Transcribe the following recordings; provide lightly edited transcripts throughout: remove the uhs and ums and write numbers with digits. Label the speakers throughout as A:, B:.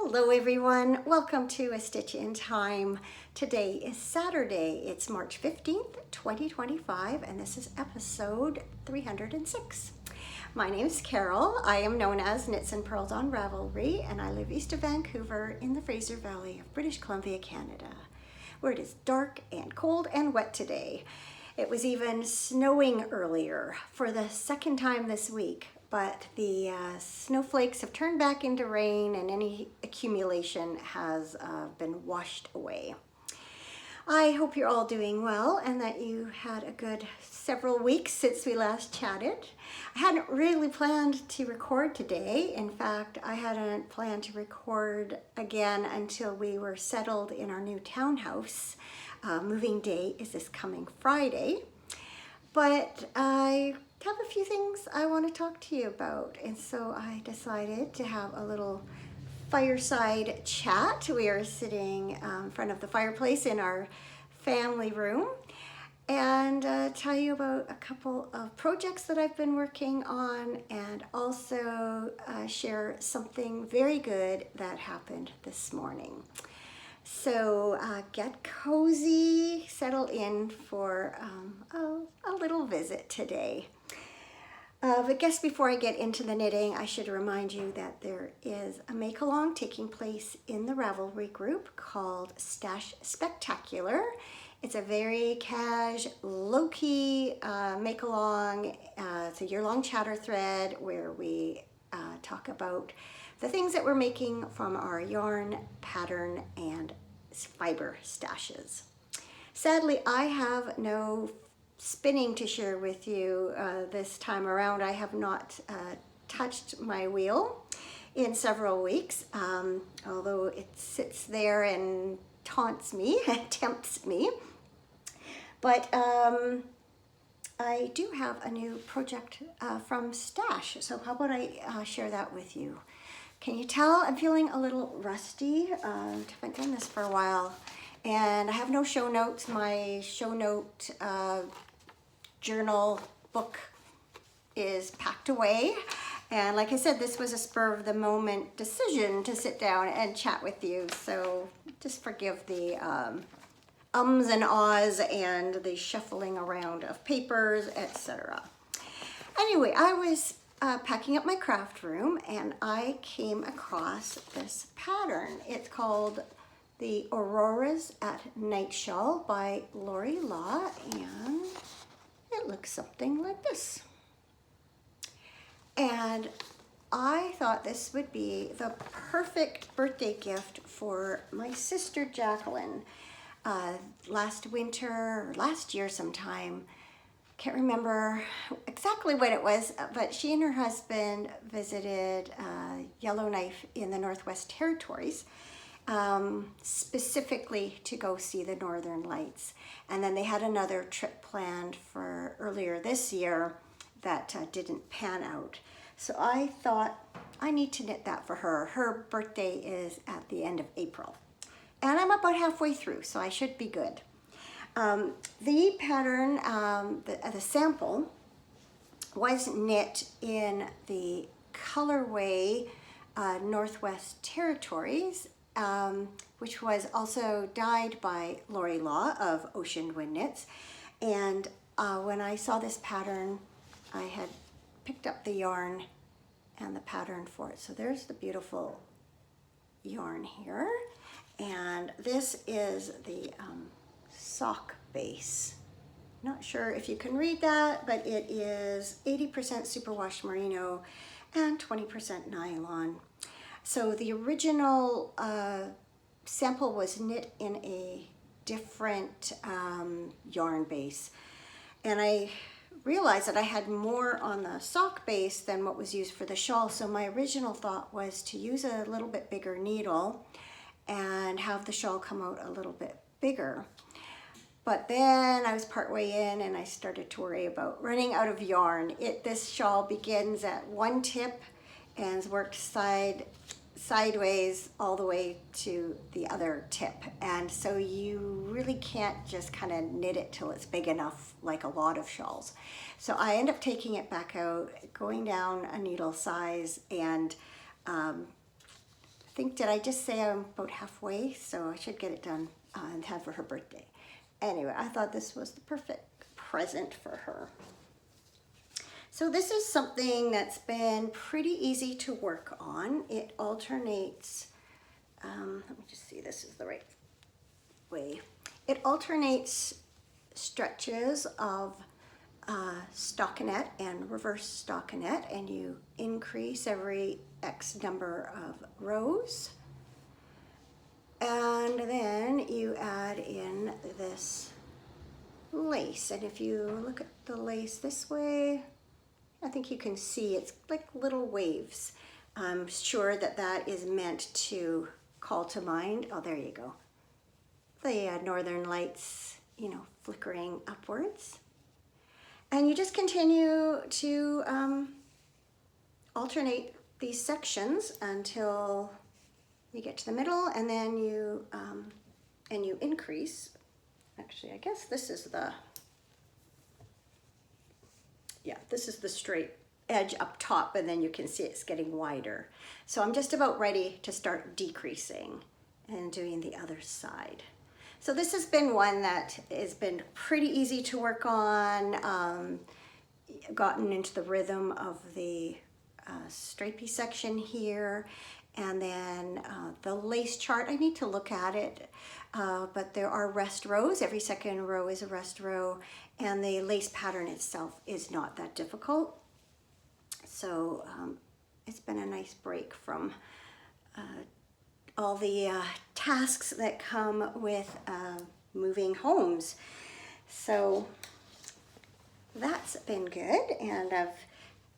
A: Hello everyone, welcome to A Stitch in Time. Today is Saturday, it's March 15th, 2025, and this is episode 306. My name is Carol, I am known as Knits and Pearls on Ravelry, and I live east of Vancouver in the Fraser Valley of British Columbia, Canada, where it is dark and cold and wet today. It was even snowing earlier for the second time this week. But the snowflakes have turned back into rain and any accumulation has been washed away. I hope you're all doing well and that you had a good several weeks since we last chatted. I hadn't really planned to record today. In fact, I hadn't planned to record again until we were settled in our new townhouse. Moving day is this coming Friday. But I have a few things I want to talk to you about, and so I decided to have a little fireside chat. We are sitting in front of the fireplace in our family room and tell you about a couple of projects that I've been working on, and also share something very good that happened this morning. So get cozy, settle in for a little visit today. But guess before I get into the knitting, I should remind you that there is a make-along taking place in the Ravelry group called Stash Spectacular. It's a very cash, low-key make-along. It's a year-long chatter thread where we talk about the things that we're making from our yarn, pattern, and fiber stashes. Sadly, I have no spinning to share with you this time around. I have not touched my wheel in several weeks, although it sits there and taunts me and tempts me. But I do have a new project from Stash, so how about I share that with you. Can you tell I'm feeling a little rusty? I haven't done this for a while, and I have no show notes. My show note journal book is packed away, and like I said, this was a spur of the moment decision to sit down and chat with you, so just forgive the ums and ahs and the shuffling around of papers, etc. Anyway, I was packing up my craft room and I came across this pattern. It's called the Auroras at Night Shawl by Lori Law, and it looks something like this. And I thought this would be the perfect birthday gift for my sister Jacqueline. Last winter, or last year sometime, can't remember exactly when it was, but she and her husband visited Yellowknife in the Northwest Territories, specifically to go see the Northern Lights. And then they had another trip planned for earlier this year that didn't pan out. So I thought I need to knit that for her. Her birthday is at the end of April. And I'm about halfway through, so I should be good. The pattern, the sample, was knit in the colorway Northwest Territories, which was also dyed by Lori Law of Ocean Wind Knits. And when I saw this pattern, I had picked up the yarn and the pattern for it. So there's the beautiful yarn here. And this is the sock base. Not sure if you can read that, but it is 80% superwash merino and 20% nylon. So the original sample was knit in a different yarn base, and I realized that I had more on the sock base than what was used for the shawl. So my original thought was to use a little bit bigger needle and have the shawl come out a little bit bigger. But then I was partway in and I started to worry about running out of yarn. This shawl begins at one tip and is worked sideways all the way to the other tip. And so you really can't just kind of knit it till it's big enough like a lot of shawls. So I end up taking it back out, going down a needle size, and think, did I just say I'm about halfway? So I should get it done in time for her birthday. Anyway, I thought this was the perfect present for her. So this is something that's been pretty easy to work on. It alternates, let me just see this is the right way. It alternates stretches of stockinette and reverse stockinette, and you increase every X number of rows. And then you add in this lace. And if you look at the lace this way, I think you can see it's like little waves. I'm sure that that is meant to call to mind, oh, there you go, the northern lights, you know, flickering upwards. And you just continue to alternate these sections until you get to the middle, and then you increase. Actually, I guess this is the, yeah, this is the straight edge up top, and then you can see it's getting wider. So I'm just about ready to start decreasing and doing the other side. So this has been one that has been pretty easy to work on, gotten into the rhythm of the stripey section here. And then the lace chart, I need to look at it, but there are rest rows. Every second row is a rest row, and the lace pattern itself is not that difficult. So it's been a nice break from all the tasks that come with moving homes. So that's been good, and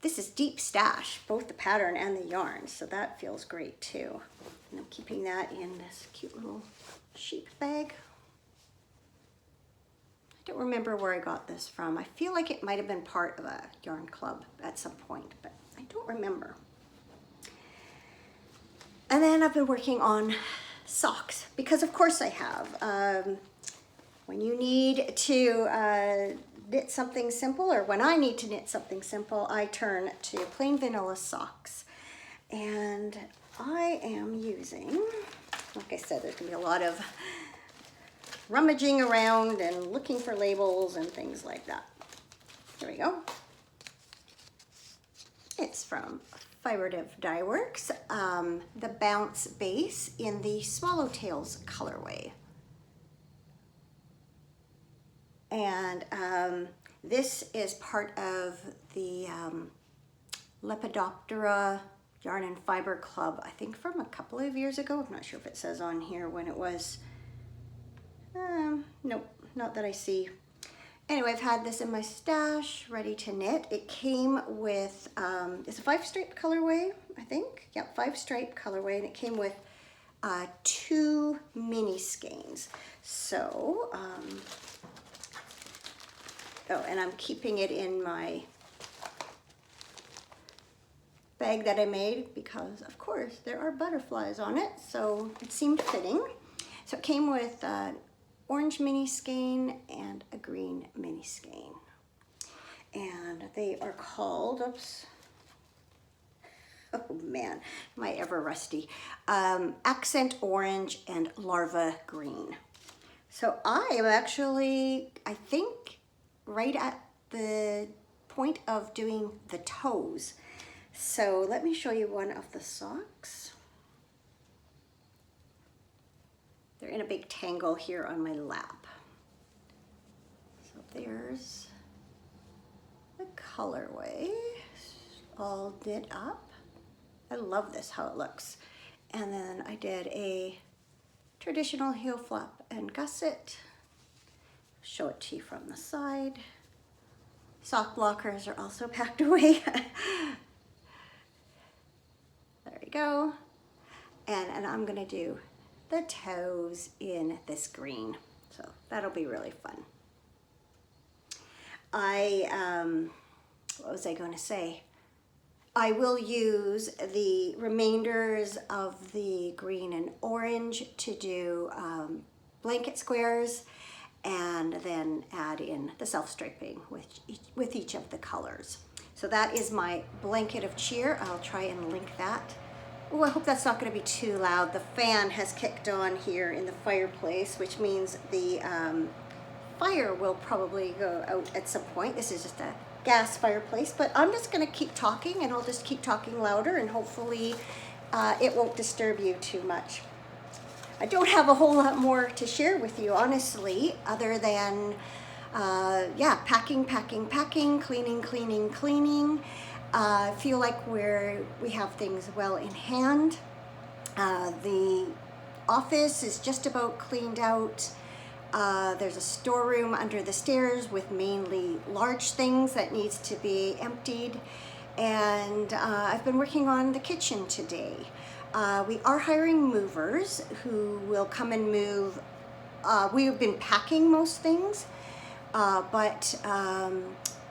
A: this is deep stash, both the pattern and the yarn, so that feels great too. And I'm keeping that in this cute little sheep bag. I don't remember where I got this from. I feel like it might have been part of a yarn club at some point, but I don't remember. And then I've been working on socks, because of course I have. When you need to knit something simple, or when I need to knit something simple, I turn to plain vanilla socks. And I am using, like I said, there's gonna be a lot of rummaging around and looking for labels and things like that. Here we go. It's from Fireside Dye Works, the Bounce Base in the Swallowtails colorway. And this is part of the Lepidoptera Yarn and Fiber Club, I think from a couple of years ago. I'm not sure if it says on here when it was. Nope, not that I see. Anyway, I've had this in my stash, ready to knit. It came with, it's a 5-stripe colorway, I think. Yep, 5-stripe colorway, and it came with 2 mini skeins. So, oh, and I'm keeping it in my bag that I made because, of course, there are butterflies on it, so it seemed fitting. So it came with an orange mini skein and a green mini skein. And they are called, oops, oh man, am I ever rusty, Accent Orange and Larva Green. So I am actually, I think, right at the point of doing the toes. So let me show you one of the socks. They're in a big tangle here on my lap. So there's the colorway, all knit up. I love this, how it looks. And then I did a traditional heel flap and gusset. Show it to you from the side. Sock blockers are also packed away. There we go. And I'm gonna do the toes in this green. So that'll be really fun. What was I gonna say? I will use the remainders of the green and orange to do blanket squares, and then add in the self-striping with each of the colors. So that is my blanket of cheer. I'll try and link that Oh, I hope that's not going to be too loud. The fan has kicked on here in the fireplace, which means the fire will probably go out at some point. This is just a gas fireplace, but I'm just going to keep talking, and I'll just keep talking louder, and hopefully it won't disturb you too much. I don't have a whole lot more to share with you, honestly, other than yeah, packing, cleaning. Feel like we have things well in hand. The office is just about cleaned out. There's a storeroom under the stairs with mainly large things that needs to be emptied. And I've been working on the kitchen today. We are hiring movers who will come and move. We've been packing most things, but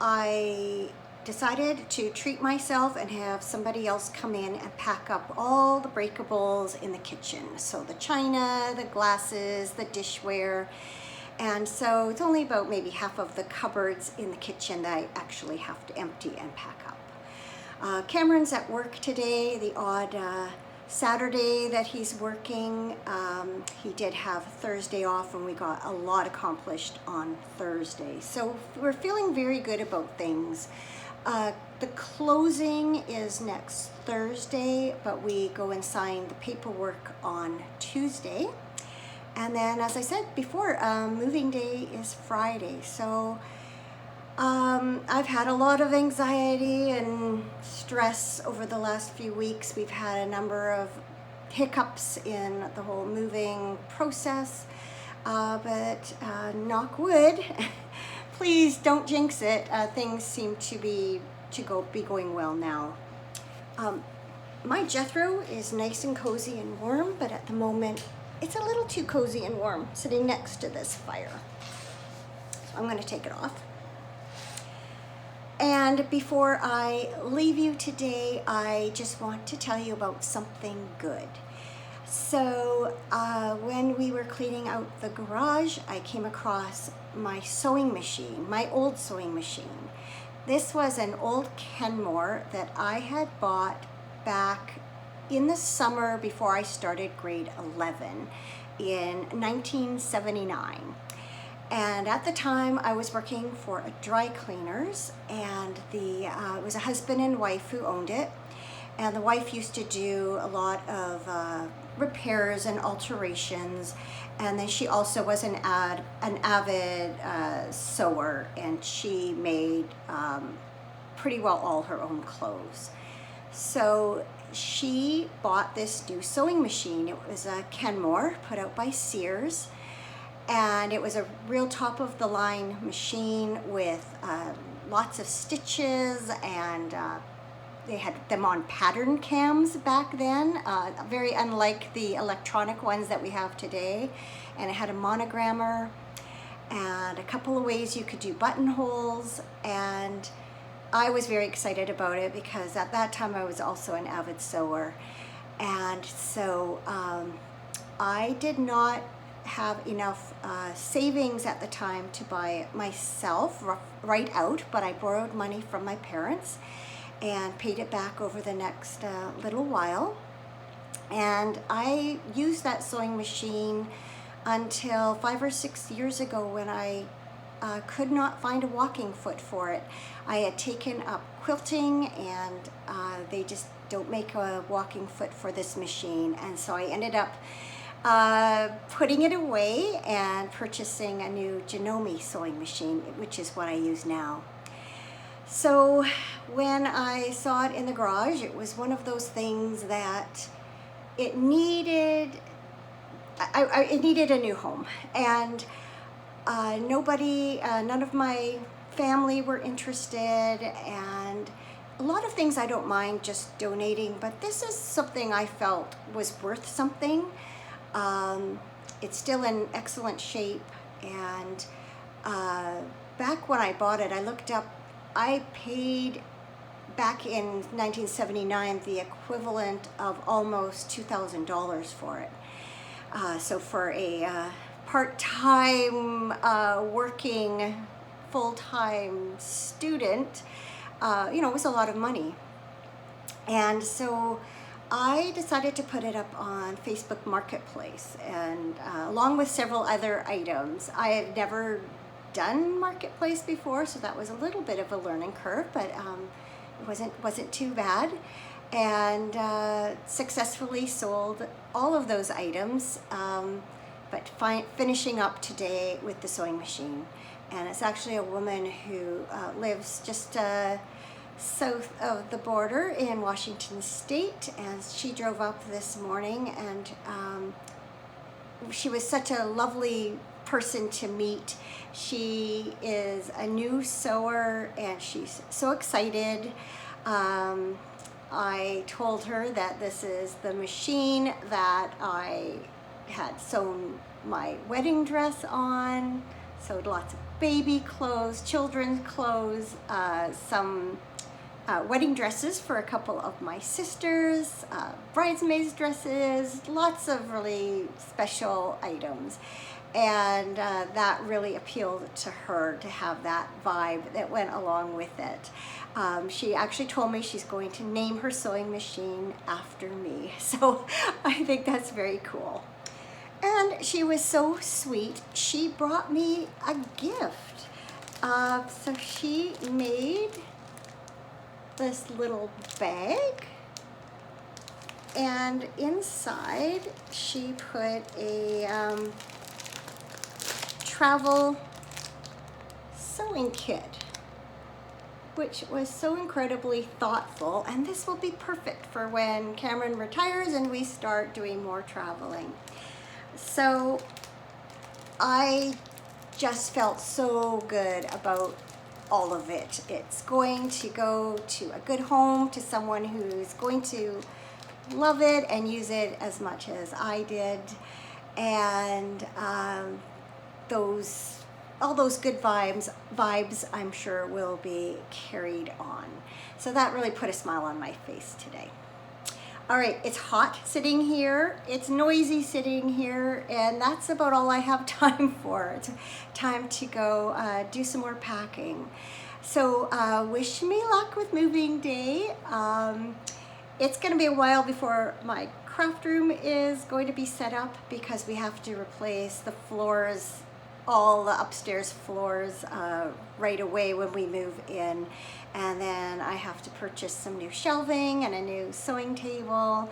A: I decided to treat myself and have somebody else come in and pack up all the breakables in the kitchen. So the china, the glasses, the dishware. And so it's only about maybe half of the cupboards in the kitchen that I actually have to empty and pack up. Cameron's at work today, the odd Saturday that he's working. He did have Thursday off, and we got a lot accomplished on Thursday. So we're feeling very good about things. The closing is next Thursday, but we go and sign the paperwork on Tuesday. And then, as I said before, moving day is Friday. So I've had a lot of anxiety and stress over the last few weeks. We've had a number of hiccups in the whole moving process, but knock wood. Please don't jinx it. Things seem to be going well now. My Jethro is nice and cozy and warm, but at the moment it's a little too cozy and warm sitting next to this fire. So I'm going to take it off. And before I leave you today, I just want to tell you about something good. So when we were cleaning out the garage, I came across my sewing machine, my old sewing machine. This was an old Kenmore that I had bought back in the summer before I started grade 11 in 1979. And at the time I was working for a dry cleaners, and it was a husband and wife who owned it. And the wife used to do a lot of repairs and alterations, and then she also was an avid sewer, and she made pretty well all her own clothes. So she bought this new sewing machine. It was a Kenmore put out by Sears, and it was a real top of the line machine with lots of stitches, and they had them on pattern cams back then, very unlike the electronic ones that we have today. And it had a monogrammer and a couple of ways you could do buttonholes. And I was very excited about it because at that time I was also an avid sewer. And so I did not have enough savings at the time to buy it myself right out, but I borrowed money from my parents and paid it back over the next little while. And I used that sewing machine until 5 or 6 years ago when I could not find a walking foot for it. I had taken up quilting, and they just don't make a walking foot for this machine. And so I ended up putting it away and purchasing a new Janome sewing machine, which is what I use now. So when I saw it in the garage, it was one of those things that it needed a new home. And none of my family were interested, and a lot of things I don't mind just donating, but this is something I felt was worth something. It's still in excellent shape, and back when I bought it, I looked up, I paid back in 1979 the equivalent of almost $2,000 for it. So for a part-time working full-time student, it was a lot of money. And so I decided to put it up on Facebook Marketplace, and along with several other items. I had never done Marketplace before, so that was a little bit of a learning curve, but it wasn't too bad, and successfully sold all of those items, but finishing up today with the sewing machine. And it's actually a woman who lives just south of the border in Washington State, and she drove up this morning, and she was such a lovely person to meet. She is a new sewer and she's so excited. I told her that this is the machine that I had sewn my wedding dress on, sewed lots of baby clothes, children's clothes, some wedding dresses for a couple of my sisters, bridesmaids dresses, lots of really special items. And that really appealed to her, to have that vibe that went along with it. She actually told me she's going to name her sewing machine after me. So I think that's very cool. And she was so sweet. She brought me a gift. So she made this little bag, and inside she put a travel sewing kit, which was so incredibly thoughtful. And this will be perfect for when Cameron retires and we start doing more traveling. So I just felt so good about all of it. It's going to go to a good home, to someone who's going to love it and use it as much as I did. And all those good vibes I'm sure will be carried on. So that really put a smile on my face today. All right, it's hot sitting here, it's noisy sitting here, and that's about all I have time for. It's time to go do some more packing. So wish me luck with moving day. It's gonna be a while before my craft room is going to be set up, because we have to replace the floors, all the upstairs floors right away when we move in. And then I have to purchase some new shelving and a new sewing table.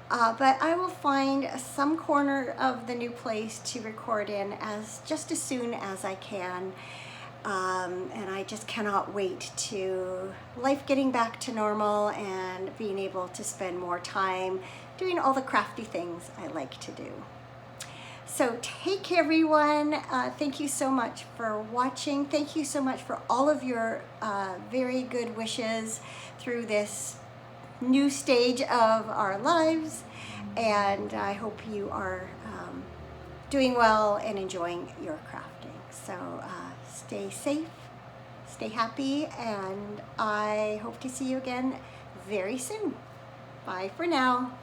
A: But I will find some corner of the new place to record in just as soon as I can. And I just cannot wait to life getting back to normal and being able to spend more time doing all the crafty things I like to do. So take care, everyone. Thank you so much for watching. Thank you so much for all of your very good wishes through this new stage of our lives. And I hope you are doing well and enjoying your crafting. So stay safe, stay happy, and I hope to see you again very soon. Bye for now.